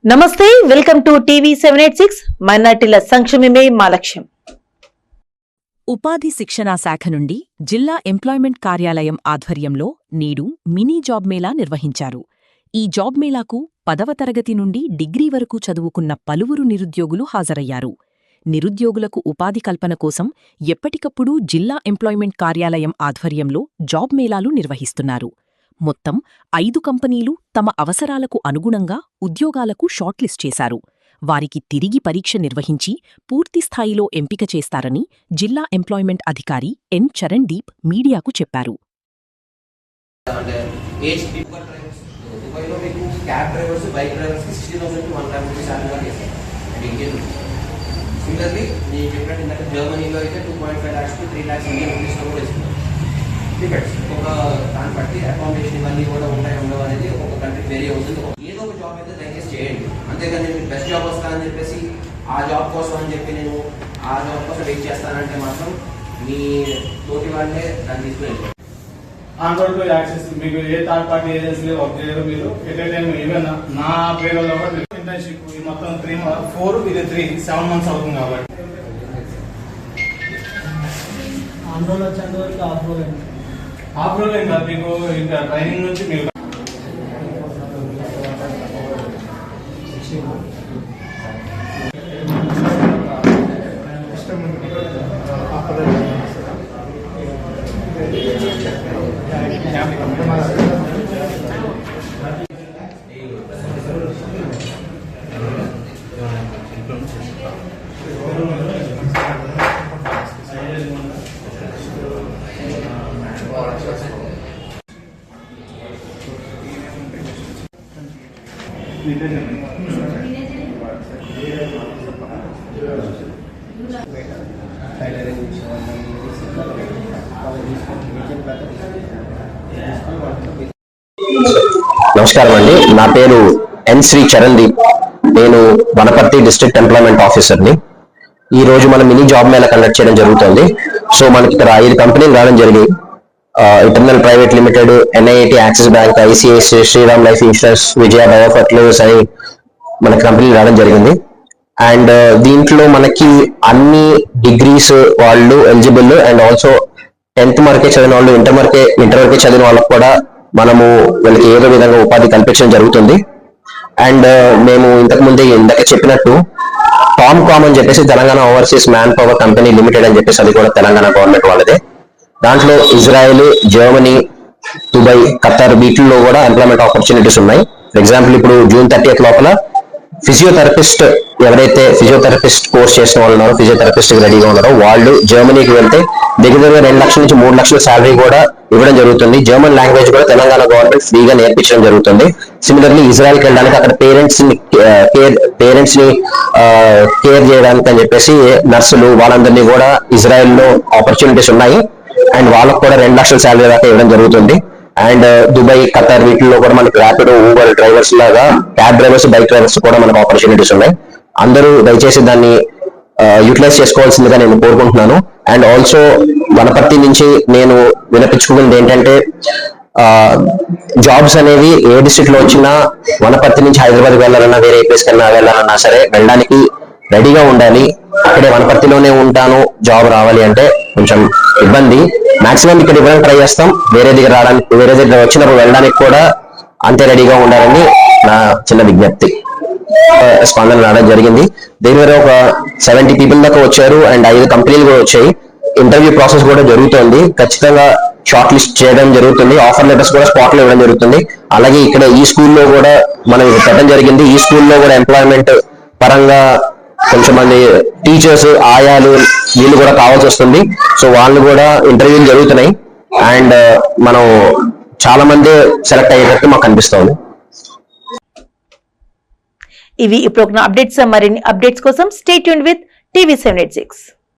నమస్తే, welcome to TV 786. మైనార్టీల సంక్షేమమే మా లక్ష్యం. ఉపాధి శిక్షణా శాఖ నుండి జిల్లా ఎంప్లాయ్మెంట్ కార్యాలయం ఆధ్వర్యంలో నేడు మినీ జాబ్ మేళా నిర్వహించారు. ఈ జాబ్ మేళాకు 10వ తరగతి నుండి డిగ్రీ వరకు చదువుకున్న పలువురు నిరుద్యోగులు హాజరయ్యారు. నిరుద్యోగులకు ఉపాధి కల్పన కోసం ఎప్పటికప్పుడు జిల్లా ఎంప్లాయ్మెంట్ కార్యాలయం ఆధ్వర్యంలో జాబ్ మేళాలు నిర్వహిస్తున్నారు. మొత్తం 5 కంపెనీలు తమ అవసరాలకు అనుగుణంగా ఉద్యోగాలకు షార్ట్లిస్ట్ చేశారు. వారికి తిరిగి పరీక్ష నిర్వహించి పూర్తిస్థాయిలో ఎంపిక చేస్తారని జిల్లా ఎంప్లాయ్మెంట్ అధికారి ఎన్ చరణ్ దీప్ మీడియాకు చెప్పారు. ఒక దాన్ని బట్టి అకామిడేషన్ ఇవన్నీ కూడా ఉండవు అనేది ఒక కంట్రీ వేరే అవుతుంది. ఏదో ఒక జాబ్ అయితే దయచేసి చేయండి, అంతేగాని నేను బెస్ట్ జాబ్ వస్తానని చెప్పేసి ఆ జాబ్ కోసం అని చెప్పి నేను ఆ జాబ్ కోసం వెయిట్ చేస్తానంటే మాత్రం మీ తోటి వాళ్ళే దాన్ని తీసుకుని ఆండ్రాయిడ్లో యాక్సెస్ మీకు ఏ థర్డ్ పార్టీ ఏజెన్సీలో వర్క్ చేయరు. మీరు ఎట్ ఏ టైం ఈవెన్ నా పేరులో కూడా మీకు ఇంటర్న్షిప్ ఈ మొత్తం 4 ఇది 7 months అవుతుంది. కాబట్టి ఆంధ్రలో వచ్చేంత వరకు ఆఫ్రోల్ ఏం కాదు, మీకు ఇంకా ట్రైనింగ్ నుంచి మీరు నమస్కారం అండి, నా పేరు ఎన్ శ్రీ చరణ్ దీప్. నేను వనపర్తి డిస్ట్రిక్ట్ ఎంప్లాయ్మెంట్ ఆఫీసర్ని. ఈ రోజు మనం మినీ జాబ్ మేళా కండక్ట్ చేయడం జరుగుతుంది. సో మనకి ఇక్కడ 5 కంపెనీలు రావడం జరిగింది. Internal private limited, NIIT, Axis bank, ICICI, Shriram life insurance, Vijaya biofertilisers అని మన కంపెనీలు రావడం జరిగింది. అండ్ దీంట్లో మనకి అన్ని డిగ్రీస్ వాళ్ళు ఎలిజిబుల్, అండ్ ఆల్సో 10th వరకే చదివిన వాళ్ళు, ఇంటర్ వరకే చదివిన వాళ్ళకు కూడా మనము వీళ్ళకి ఏదో విధంగా ఉపాధి కల్పించడం జరుగుతుంది. అండ్ మేము ఇందాక చెప్పినట్టు టామ్కామ్ అని చెప్పేసి Telangana overseas man power company limited అని చెప్పేసి అది కూడా తెలంగాణ గవర్నమెంట్ వాళ్ళదే. దాంట్లో ఇజ్రాయెల్, జర్మనీ, దుబాయ్, ఖతార్ వీటిల్లో కూడా ఎంప్లాయ్మెంట్ ఆపర్చునిటీస్ ఉన్నాయి. ఫర్ ఎగ్జాంపుల్ ఇప్పుడు June 30th లోపల ఫిజియోథెరపిస్ట్ ఎవరైతే ఫిజియోథెరపిస్ట్ కోర్స్ చేసిన వాళ్ళు ఉన్నారో, ఫిజియోథెరపిస్ట్ రెడీగా ఉన్నారో వాళ్ళు జర్మనీకి వెళ్తే దగ్గర 2 లక్షల నుంచి 3 లక్షల శాలరీ కూడా ఇవ్వడం జరుగుతుంది. జర్మన్ లాంగ్వేజ్ కూడా తెలంగాణ గవర్నమెంట్ ఫ్రీగా నేర్పించడం జరుగుతుంది. సిమిలర్లీ ఇజ్రాయెల్కి వెళ్ళడానికి అక్కడ పేరెంట్స్ ని కేర్ చేయడానికి అని చెప్పేసి నర్సులు వాళ్ళందరినీ కూడా ఇజ్రాయెల్లో ఆపర్చునిటీస్ ఉన్నాయి. అండ్ వాళ్ళకు కూడా 2 లక్షల శాలరీ దాకా ఇవ్వడం జరుగుతుంది. అండ్ దుబాయ్, ఖతార్ వీటిల్లో కూడా మనకి ర్యాపిడో, ఊబర్ డ్రైవర్స్ లాగా క్యాబ్ డ్రైవర్స్, బైక్ డ్రైవర్స్ కూడా మనకు ఆపర్చునిటీస్ ఉన్నాయి. అందరూ దయచేసి దాన్ని యూటిలైజ్ చేసుకోవాల్సిందిగా నేను కోరుకుంటున్నాను. అండ్ ఆల్సో వనపర్తి నుంచి నేను వినిపించుకున్నది ఏంటంటే జాబ్స్ అనేవి ఏ డిస్ట్రిక్ట్ లో వచ్చినా వనపర్తి నుంచి హైదరాబాద్ వెళ్ళాలన్నా, వేరే ప్లేస్ కన్నా వెళ్ళాలన్నా సరే వెళ్ళడానికి రెడీగా ఉండాలి. అక్కడే వనపర్తిలోనే ఉంటాను జాబ్ రావాలి అంటే కొంచెం ఇబ్బంది. మాక్సిమం ఇక్కడ ఇవ్వడానికి ట్రై చేస్తాం. వేరే దగ్గర వచ్చినప్పుడు వెళ్ళడానికి కూడా అంతే రెడీగా ఉండాలని నా చిన్న విజ్ఞప్తి. స్పందన రావడం జరిగింది. దగ్గర ఒక 70 people దాకా వచ్చారు. అండ్ 5 కంపెనీలు కూడా వచ్చాయి. ఇంటర్వ్యూ ప్రాసెస్ కూడా జరుగుతుంది. ఖచ్చితంగా షార్ట్ లిస్ట్ చేయడం జరుగుతుంది. ఆఫర్ లెటర్స్ కూడా స్పాట్ లో ఇవ్వడం జరుగుతుంది. అలాగే ఇక్కడ ఈ స్కూల్లో కూడా మనం పెట్టడం జరిగింది. ఈ స్కూల్లో కూడా ఎంప్లాయ్మెంట్ పరంగా కొంచెం మంది టీచర్స్, ఆయాలు వీళ్ళు కూడా కావాల్సి వస్తుంది. సో వాళ్ళు కూడా ఇంటర్వ్యూలు జరుగుతున్నాయి. అండ్ మనం చాలా మంది సెలెక్ట్ అయ్యేటట్టు మాకు అనిపిస్తుంది. ఇవి ఇప్పుడు అప్డేట్స్. మరిన్ని అప్డేట్స్ కోసం స్టే ట్యూన్డ్ విత్ టీవీ 786.